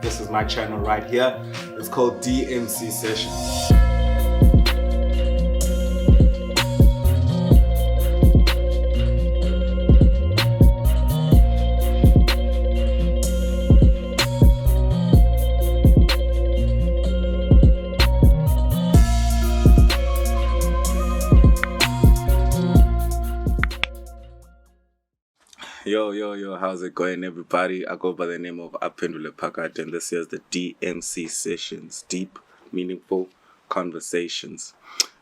This is my channel right here. It's called DMC Sessions. Yo, how's it going, everybody? I go by the name of Apendule Pakat, and this is the DMC Sessions, Deep, Meaningful Conversations.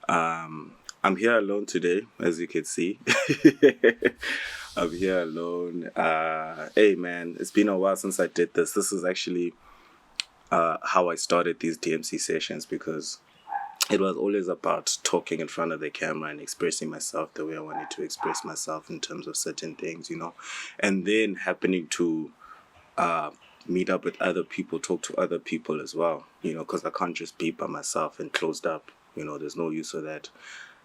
I'm here alone today, as you can see. I'm here alone. Hey, man, it's been a while since I did this. This is actually how I started these DMC sessions, because it was always about talking in front of the camera and expressing myself the way I wanted to express myself in terms of certain things, and then happening to meet up with other people, talk to other people as well, because I can't just be by myself and closed up, there's no use of that.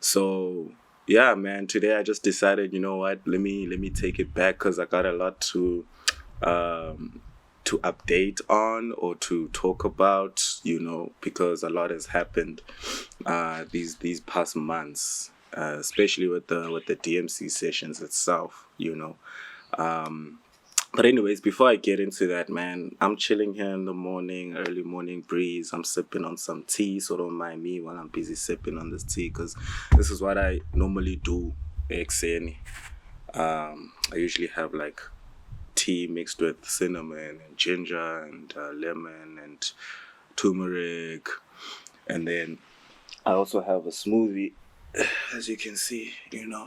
So yeah, man, today I just decided, what, let me take it back, because I got a lot to update on or to talk about, because a lot has happened these past months, especially with the DMC sessions itself, But anyways, before I get into that, man, I'm chilling here in the morning, early morning breeze. I'm sipping on some tea, so don't mind me while I'm busy sipping on this tea, because this is what I normally do. I usually have like tea mixed with cinnamon and ginger and lemon and turmeric, and then I also have a smoothie. As you can see,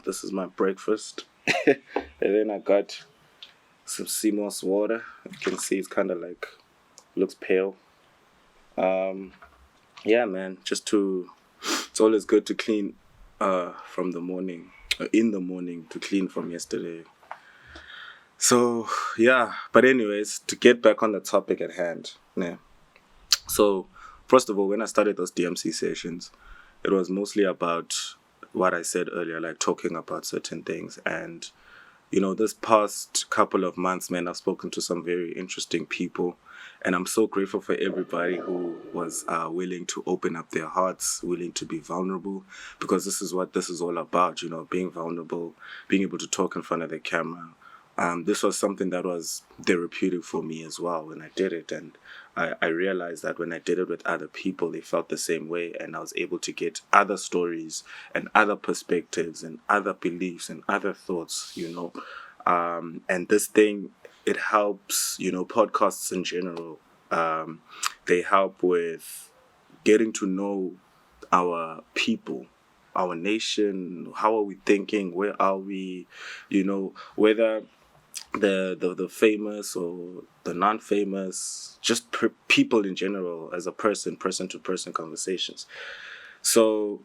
this is my breakfast. And then I got some sea moss water. You can see it's kind of like, looks pale. Yeah, man, it's always good to clean from the morning, in the morning, to clean from yesterday. So, yeah, but anyways, to get back on the topic at hand, yeah. So, first of all, when I started those DMC sessions, it was mostly about what I said earlier, like talking about certain things. And, this past couple of months, man, I've spoken to some very interesting people. And I'm so grateful for everybody who was willing to open up their hearts, willing to be vulnerable, because this is what this is all about, being vulnerable, being able to talk in front of the camera. This was something that was therapeutic for me as well when I did it. And I realized that when I did it with other people, they felt the same way. And I was able to get other stories and other perspectives and other beliefs and other thoughts, And this thing, it helps, podcasts in general. They help with getting to know our people, our nation. How are we thinking? Where are we? Whether the famous or the non-famous, just people in general, as a person-to-person conversations. So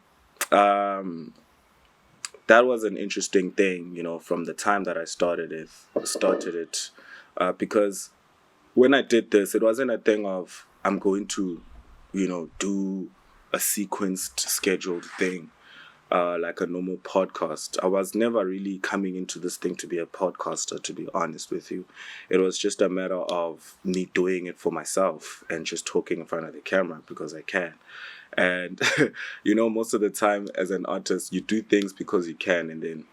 that was an interesting thing, from the time that I started it, because when I did this, it wasn't a thing of I'm going to, do a sequenced, scheduled thing. Like a normal podcast. I was never really coming into this thing to be a podcaster, to be honest with you. It was just a matter of me doing it for myself and just talking in front of the camera because I can. And, most of the time as an artist, you do things because you can, and then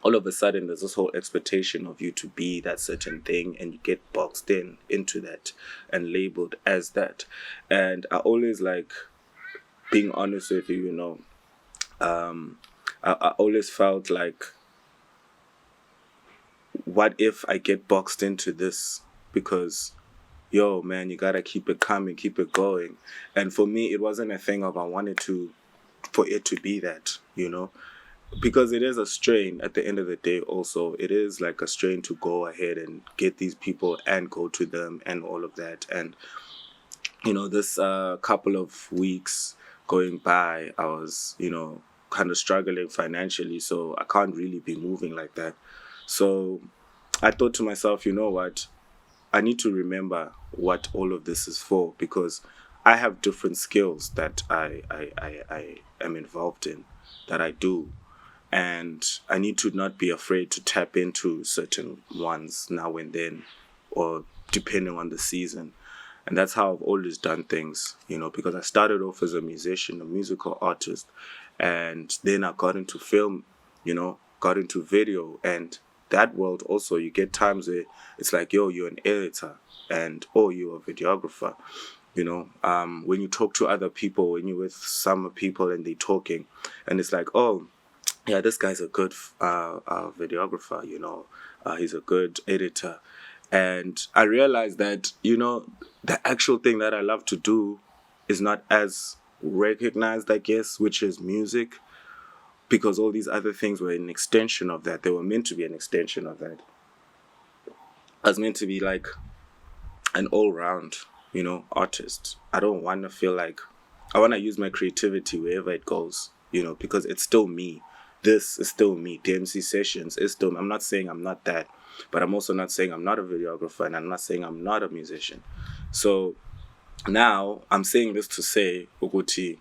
all of a sudden there's this whole expectation of you to be that certain thing, and you get boxed into that and labeled as that. And I always like being honest with you, I always felt like, what if I get boxed into this? Because, man, you gotta keep it coming, keep it going. And for me, it wasn't a thing of I wanted for it to be that, because it is a strain at the end of the day. Also, it is like a strain to go ahead and get these people and go to them and all of that. And, this couple of weeks going by, I was, kind of struggling financially, so I can't really be moving like that. So I thought to myself, what, I need to remember what all of this is for, because I have different skills that I am involved in, that I do, and I need to not be afraid to tap into certain ones now and then, or depending on the season. And that's how I've always done things, because I started off as a musician, a musical artist, and then I got into film, got into video, and that world also, you get times where it's like, yo, you're an editor, and oh, you're a videographer. When you talk to other people, when you're with some people and they're talking, and it's like, oh, yeah, this guy's a good videographer, he's a good editor. And I realized that, the actual thing that I love to do is not as recognized, I guess, which is music, because all these other things were an extension of that. They were meant to be an extension of that. I was meant to be like an all-round, artist. I don't want to feel like I want to use my creativity wherever it goes, because it's still me. This is still me. DMC Sessions is still me. I'm not saying I'm not that, but I'm also not saying I'm not a videographer, and I'm not saying I'm not a musician. So now I'm saying this to say, Uguti,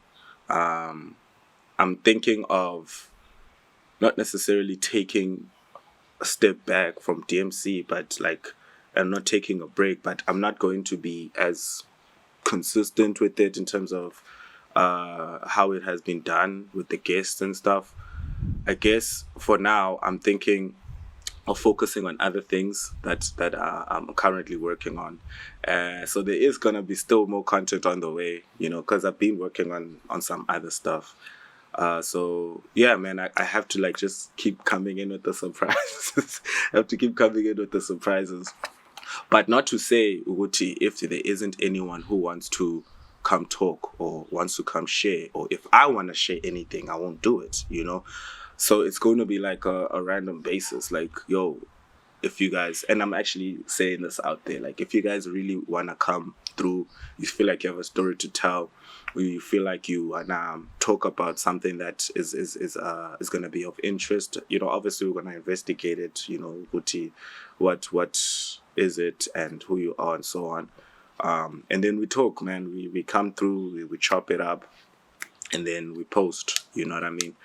I'm thinking of not necessarily taking a step back from DMC, but like I'm not taking a break, but I'm not going to be as consistent with it in terms of how it has been done with the guests and stuff. I guess for now, I'm thinking of focusing on other things that I'm currently working on. So there is gonna be still more content on the way, because I've been working on some other stuff. So yeah, man, I have to like just keep coming in with the surprises. I have to keep coming in with the surprises. But not to say, Uguti, if there isn't anyone who wants to come talk or wants to come share, or if I want to share anything, I won't do it, So it's going to be like a random basis. Like, yo, if you guys, and I'm actually saying this out there, like if you guys really want to come through, you feel like you have a story to tell, or you feel like you want to talk about something that is going to be of interest, obviously we're going to investigate it, Uguti, what is it and who you are and so on. And then we talk, man. We come through, we chop it up, and then we post, you know what I mean?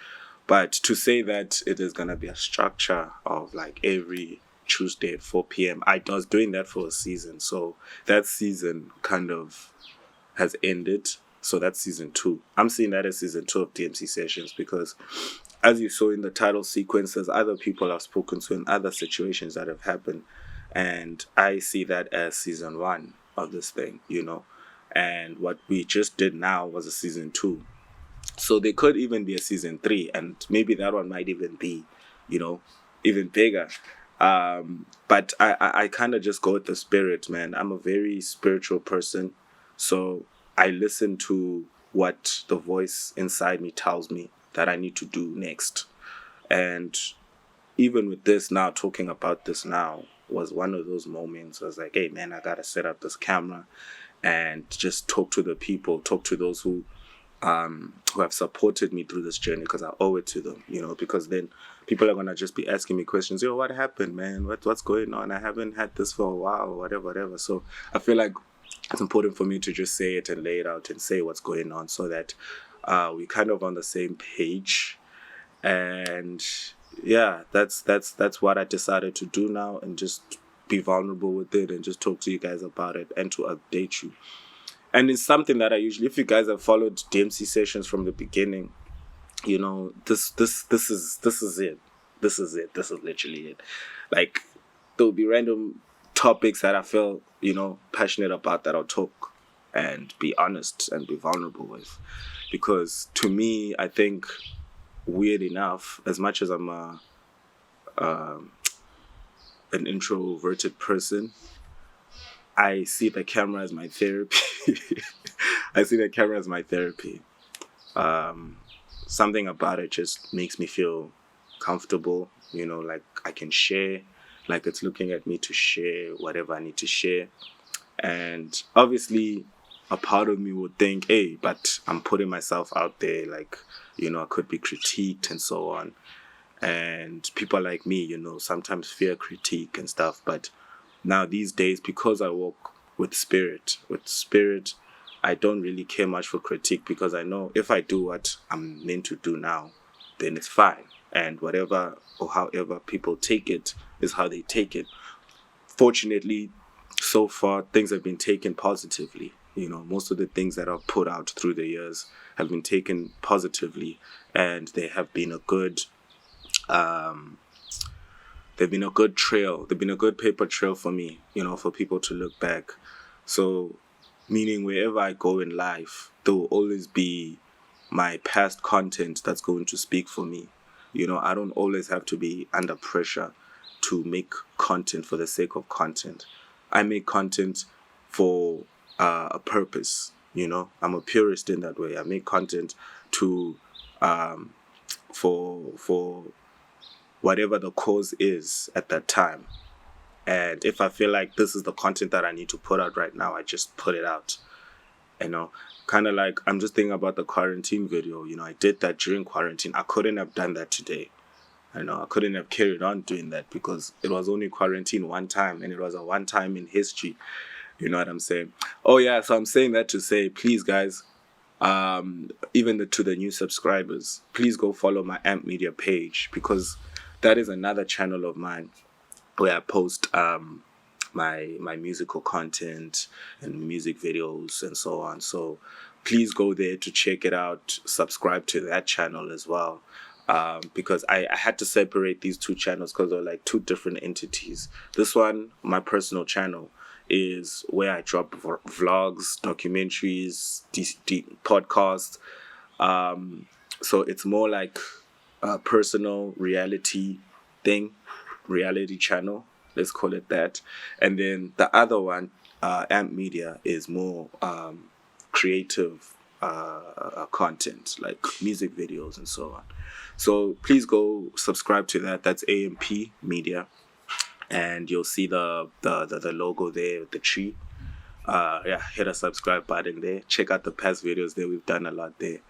But to say that it is going to be a structure of like every Tuesday at 4 p.m., I was doing that for a season. So that season kind of has ended. So that's season 2. I'm seeing that as season 2 of DMC Sessions because, as you saw in the title sequence, there's other people I've spoken to in other situations that have happened. And I see that as season 1 of this thing, And what we just did now was a season 2. So there could even be a season 3, and maybe that one might even be, even bigger. But I kind of just go with the spirit, man. I'm a very spiritual person. So I listen to what the voice inside me tells me that I need to do next. And even with this now, talking about this now, was one of those moments. I was like, hey, man, I got to set up this camera and just talk to the people, talk to those who have supported me through this journey, because I owe it to them, because then people are going to just be asking me questions. Yo, what happened, man? What's going on? I haven't had this for a while, or whatever. So I feel like it's important for me to just say it and lay it out and say what's going on, so that we're kind of on the same page. And yeah, that's what I decided to do now, and just be vulnerable with it and just talk to you guys about it and to update you. And it's something that I usually, if you guys have followed DMC Sessions from the beginning, this is it. This is it. This is literally it. Like, there'll be random topics that I feel, passionate about, that I'll talk and be honest and be vulnerable with. Because to me, I think, weird enough, as much as I'm an introverted person, I see the camera as my therapy. I see the camera as my therapy. Something about it just makes me feel comfortable, like I can share, like it's looking at me to share whatever I need to share. And obviously, a part of me would think, hey, but I'm putting myself out there, like, I could be critiqued and so on. And people like me, sometimes fear critique and stuff. But now these days, because I walk with spirit, I don't really care much for critique, because I know if I do what I'm meant to do now, then it's fine. And whatever or however people take it is how they take it. Fortunately, so far things have been taken positively. Most of the things that I've put out through the years have been taken positively, and they have been a good they've been a good trail. They've been a good paper trail for me, for people to look back. So, meaning wherever I go in life, there will always be my past content that's going to speak for me. I don't always have to be under pressure to make content for the sake of content. I make content for a purpose. I'm a purist in that way. I make content to for whatever the cause is at that time. And if I feel like this is the content that I need to put out right now, I just put it out. Kind of like, I'm just thinking about the quarantine video. I did that during quarantine. I couldn't have done that today. I couldn't have carried on doing that because it was only quarantine one time, and it was a one time in history. You know what I'm saying? Oh yeah, so I'm saying that to say, please guys, even to the new subscribers, please go follow my Amp Media page, because that is another channel of mine where I post my musical content and music videos and so on. So please go there to check it out. Subscribe to that channel as well. Because I had to separate these two channels because they're like two different entities. This one, my personal channel, is where I drop vlogs, documentaries, podcasts. So it's more like a personal reality channel. Let's call it that. And then the other one, Amp Media, is more creative content, like music videos and so on. So please go subscribe to that. That's AMP Media, and you'll see the logo there with the tree. Hit a subscribe button there. Check out the past videos there. We've done a lot there.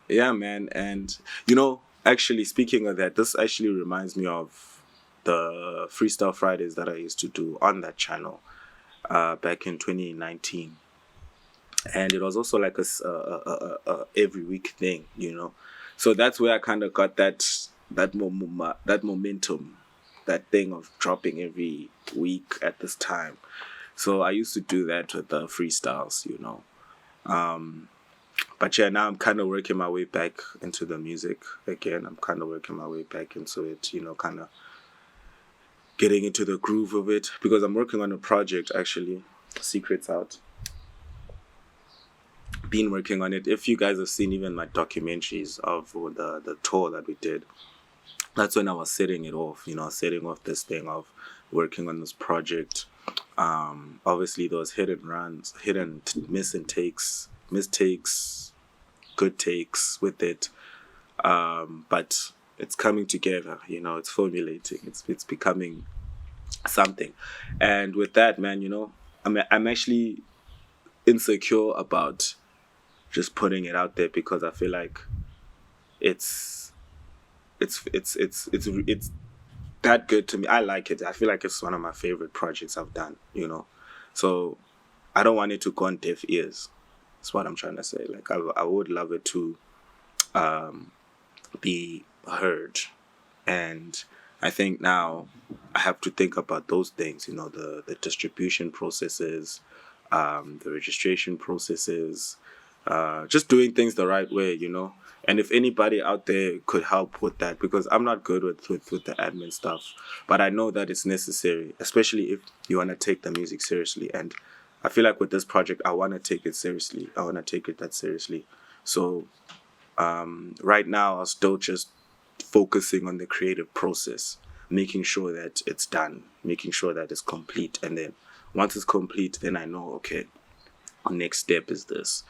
Yeah, man. And actually, speaking of that, this actually reminds me of the Freestyle Fridays that I used to do on that channel back in 2019. And it was also like a every week thing, So that's where I kind of got that momentum, that thing of dropping every week at this time. So I used to do that with the freestyles, But yeah, now I'm kind of working my way back into the music again. I'm kind of working my way back into it, kind of getting into the groove of it, because I'm working on a project, actually. Secrets out. Been working on it. If you guys have seen even my documentaries of the tour that we did, that's when I was setting it off, setting off this thing of working on this project. Obviously those mistakes, good takes with it. But it's coming together, it's formulating, it's becoming something. And with that, man, I'm actually insecure about just putting it out there, because I feel like it's that good to me. I like it. I feel like it's one of my favorite projects I've done, So I don't want it to go on deaf ears. That's what I'm trying to say. Like, I would love it to be heard. And I think now I have to think about those things, the distribution processes, the registration processes, just doing things the right way, And if anybody out there could help with that, because I'm not good with the admin stuff, but I know that it's necessary, especially if you want to take the music seriously. And I feel like with this project, I want to take it seriously. I want to take it that seriously. So right now, I'm still just focusing on the creative process, making sure that it's done, making sure that it's complete. And then once it's complete, then I know, okay, our next step is this.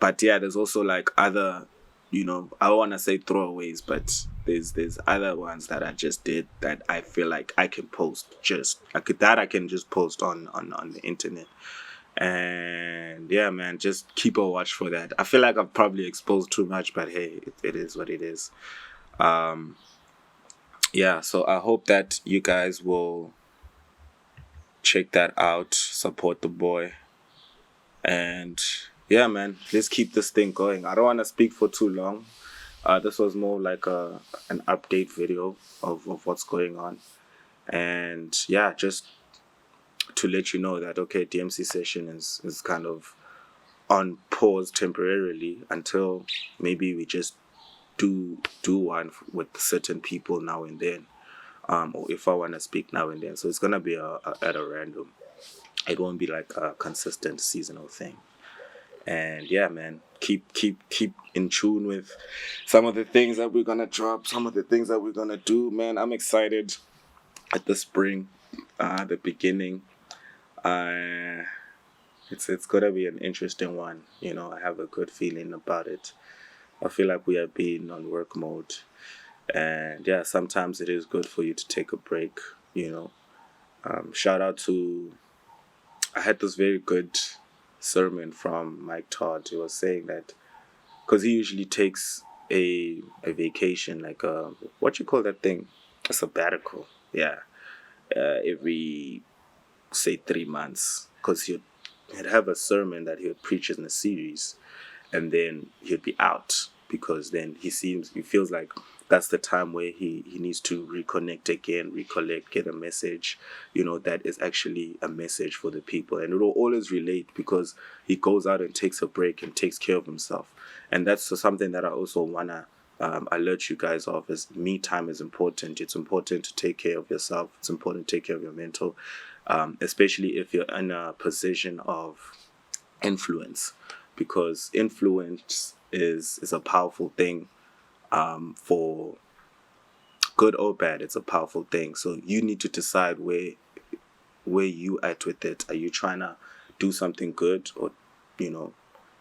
But yeah, there's also like other, I don't want to say throwaways, but there's other ones that I just did that I feel like I can post, I can just post on the internet. And yeah, man, just keep a watch for that. I feel like I've probably exposed too much, but hey, it is what it is. Yeah, so I hope that you guys will check that out, support the boy. And yeah, man, let's keep this thing going. I don't want to speak for too long. This was more like an update video of what's going on. And yeah, just to let you know that, okay, DMC session is kind of on pause temporarily until maybe we just do one with certain people now and then, or if I want to speak now and then. So it's gonna be at a random. It won't be like a consistent seasonal thing. And yeah, man, keep in tune with some of the things that we're gonna drop, some of the things that we're gonna do. Man, I'm excited at the spring, the beginning. Uh, it's gonna be an interesting one. You know, I have a good feeling about it. I feel like we have been on work mode, and yeah, sometimes it is good for you to take a break. You know, shout out to, I had this very good sermon from Mike Todd. He was saying that because he usually takes a vacation, like a, what you call that thing, a sabbatical. Yeah, every say 3 months, because he'd have a sermon that he would preach in a series, and then he'd be out, because then he feels like that's the time where he needs to reconnect again, recollect, get a message, that is actually a message for the people. And it will always relate because he goes out and takes a break and takes care of himself. And that's something that I also want to alert you guys of, is me time is important. It's important to take care of yourself. It's important to take care of your mental, especially if you're in a position of influence, because influence is a powerful thing, for good or bad. It's a powerful thing. So you need to decide where you at with it. Are you trying to do something good, or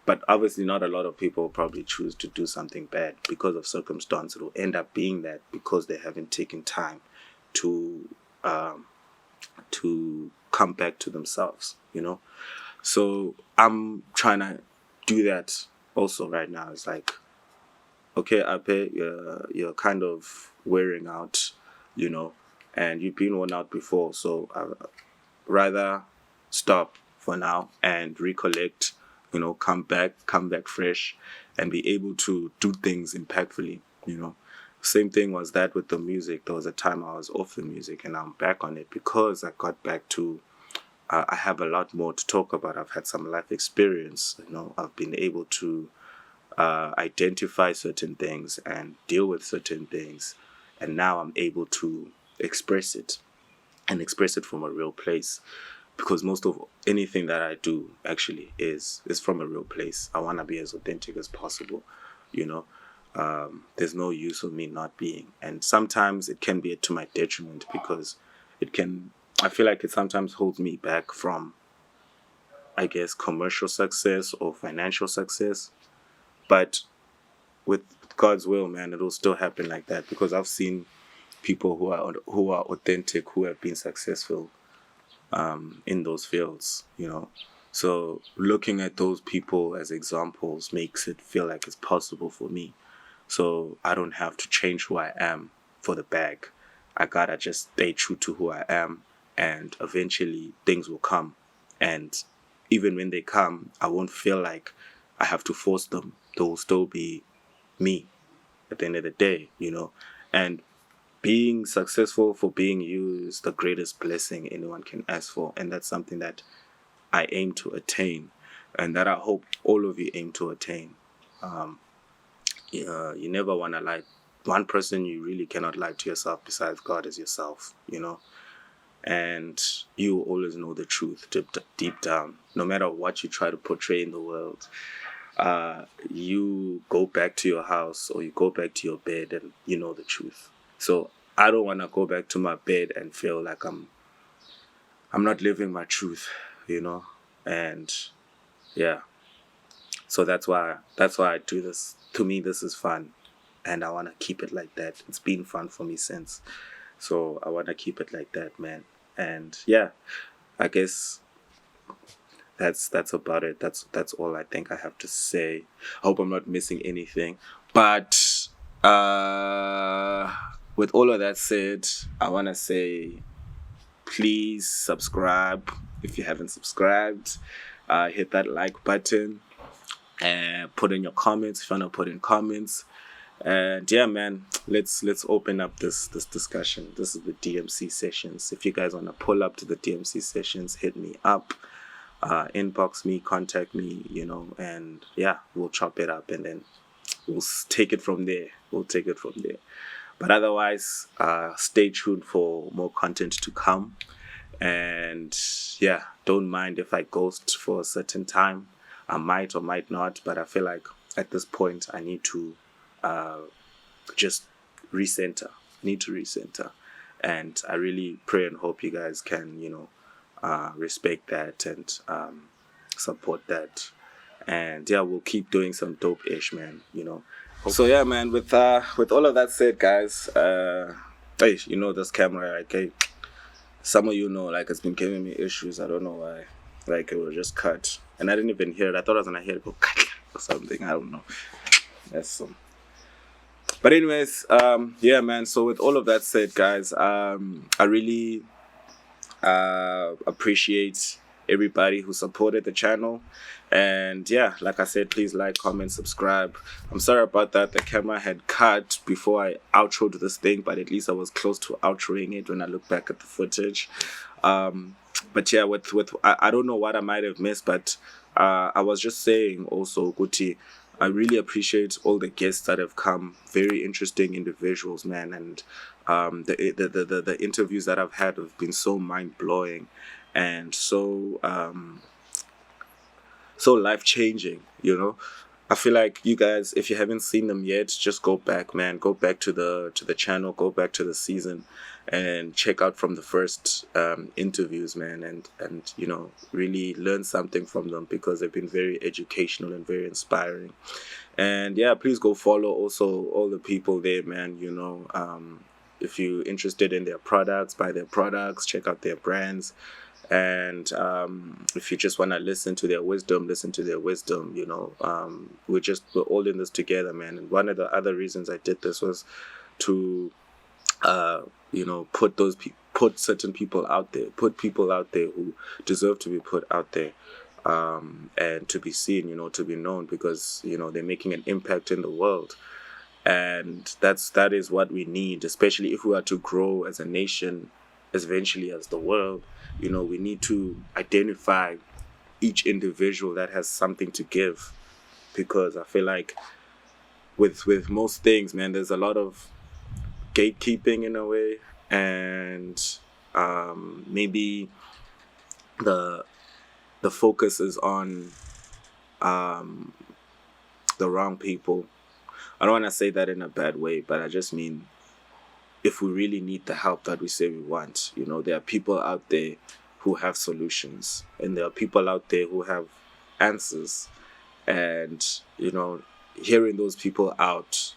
but obviously not a lot of people will probably choose to do something bad because of circumstance. It will end up being that because they haven't taken time to come back to themselves. So I'm trying to do that also right now. It's like, okay, Ape, you're kind of wearing out, and you've been worn out before. So rather stop for now and recollect, come back fresh, and be able to do things impactfully. Same thing was that with the music. There was a time I was off the music, and I'm back on it because I got back to, I have a lot more to talk about. I've had some life experience. I've been able to identify certain things and deal with certain things, and now I'm able to express it, and express it from a real place. Because most of anything that I do actually is from a real place. I want to be as authentic as possible. There's no use of me not being, and sometimes it can be to my detriment, because I feel like it sometimes holds me back from, I guess, commercial success or financial success. But with God's will, man, it'll still happen like that, because I've seen people who are authentic, who have been successful in those fields. So looking at those people as examples makes it feel like it's possible for me. So I don't have to change who I am for the bag. I gotta just stay true to who I am, and eventually things will come. And even when they come, I won't feel like I have to force them. They'll still be me at the end of the day. And being successful for being you is the greatest blessing anyone can ask for. And that's something that I aim to attain, and that I hope all of you aim to attain. You never want to lie. One person you really cannot lie to yourself besides God is yourself. And you will always know the truth deep down. No matter what you try to portray in the world, you go back to your house or you go back to your bed and you know the truth. So I don't want to go back to my bed and feel like I'm not living my truth. And yeah. So that's why I do this. To me, this is fun, and I want to keep it like that. It's been fun for me since, so I want to keep it like that, man. And yeah, I guess that's about it. That's all I think I have to say. I hope I'm not missing anything. But with all of that said, I want to say, please subscribe if you haven't subscribed. Hit that like button and put in your comments if you want to put in comments. And yeah, man, let's open up this discussion. This is the DMC sessions. If you guys want to pull up to the DMC sessions, hit me up, inbox me, contact me, and yeah, we'll chop it up and then we'll take it from there. We'll take it from there. But otherwise, stay tuned for more content to come. And yeah, don't mind if I ghost for a certain time. I might or might not, but I feel like at this point I need to just recenter. Need to recenter. And I really pray and hope you guys can, respect that and support that. And yeah, we'll keep doing some dope ish, man. So yeah, man. With all of that said, guys, hey, this camera, okay. Some of like it's been giving me issues. I don't know why. Like it was just cut, and I didn't even hear it. I thought I was gonna hear it go cut or something. I don't know. That's some. But anyways, yeah, man. So with all of that said, guys, I really appreciate everybody who supported the channel. And yeah, like I said, please like, comment, subscribe. I'm sorry about that. The camera had cut before I outroed this thing, but at least I was close to outroing it when I look back at the footage. But yeah, with I don't know what I might have missed, but I was just saying also, Guti, I really appreciate all the guests that have come. Very interesting individuals, man, and the interviews that I've had have been so mind blowing and so life changing. I feel like you guys, if you haven't seen them yet, just go back, man. Go back to the channel, go back to the season, and check out from the first interviews, man, and really learn something from them because they've been very educational and very inspiring. And yeah, please go follow also all the people there, man. If you're interested in their products, buy their products, check out their brands. And if you just want to listen to their wisdom. We're all in this together, man. And one of the other reasons I did this was to put certain people out there, put people out there who deserve to be put out there, and to be seen, to be known, because they're making an impact in the world. And that is what we need, especially if we are to grow as a nation, eventually as the world. We need to identify each individual that has something to give, because I feel like with most things, man, there's a lot of gatekeeping in a way, and maybe the focus is on the wrong people. I don't want to say that in a bad way, but I just mean, if we really need the help that we say we want, there are people out there who have solutions, and there are people out there who have answers. And, hearing those people out,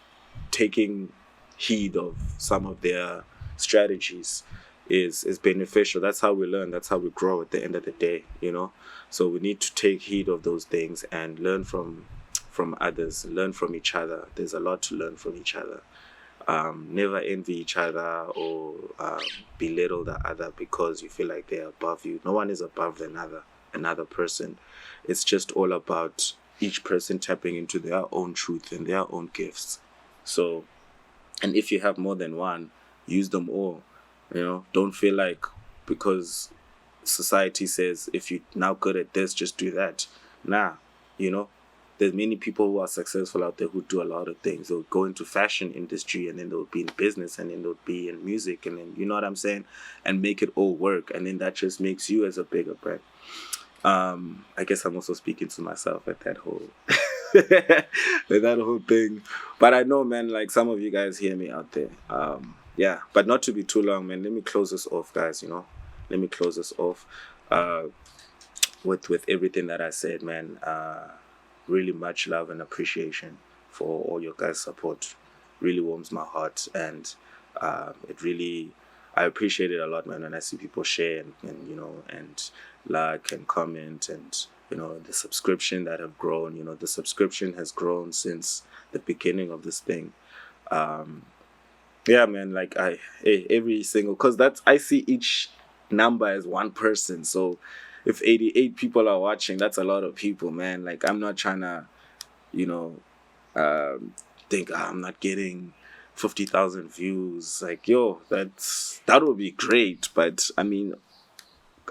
taking heed of some of their strategies is beneficial. That's how we learn. That's how we grow at the end of the day, So we need to take heed of those things and learn from others, learn from each other. There's a lot to learn from each other. Never envy each other or belittle the other because you feel like they're above you. No one is above another person. It's just all about each person tapping into their own truth and their own gifts. So, and if you have more than one, use them all. Don't feel like because society says if you're now good at this, just do that. Nah, there's many people who are successful out there who do a lot of things. They'll go into fashion industry, and then they'll be in business, and then they'll be in music, and then, you know what I'm saying, and make it all work. And then that just makes you as a bigger brand. I guess I'm also speaking to myself at that whole that whole thing. But I know, man, like some of you guys hear me out there. Yeah, but not to be too long, man. Let me close this off, guys. Let me close this off with everything that I said, man. Really much love and appreciation for all your guys' support. Really warms my heart, and I appreciate it a lot, man, when I see people share and like and comment, and the subscription that have grown. The subscription has grown since the beginning of this thing. Yeah, man, like every single, because I see each number as one person. So if 88 people are watching, that's a lot of people, man. Like, I'm not trying to think I'm not getting 50,000 views. Like, yo, that would be great. But I mean,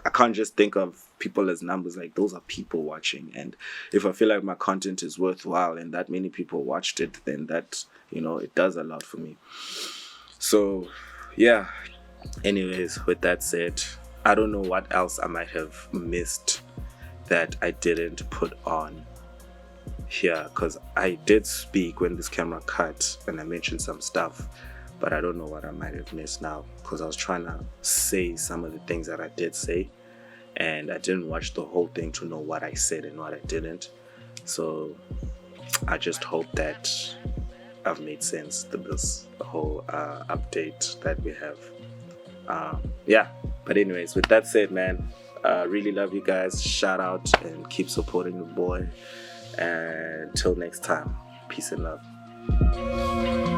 I can't just think of people as numbers. Like, those are people watching. And if I feel like my content is worthwhile and that many people watched it, then that, it does a lot for me. So, yeah. Anyways, with that said, I don't know what else I might have missed that I didn't put on here, because I did speak when this camera cut and I mentioned some stuff, but I don't know what I might have missed now, because I was trying to say some of the things that I did say and I didn't watch the whole thing to know what I said and what I didn't. So I just hope that I've made sense to this whole update that we have. Yeah, but anyways, with that said, man, really love you guys. Shout out and keep supporting the boy. And until next time, peace and love.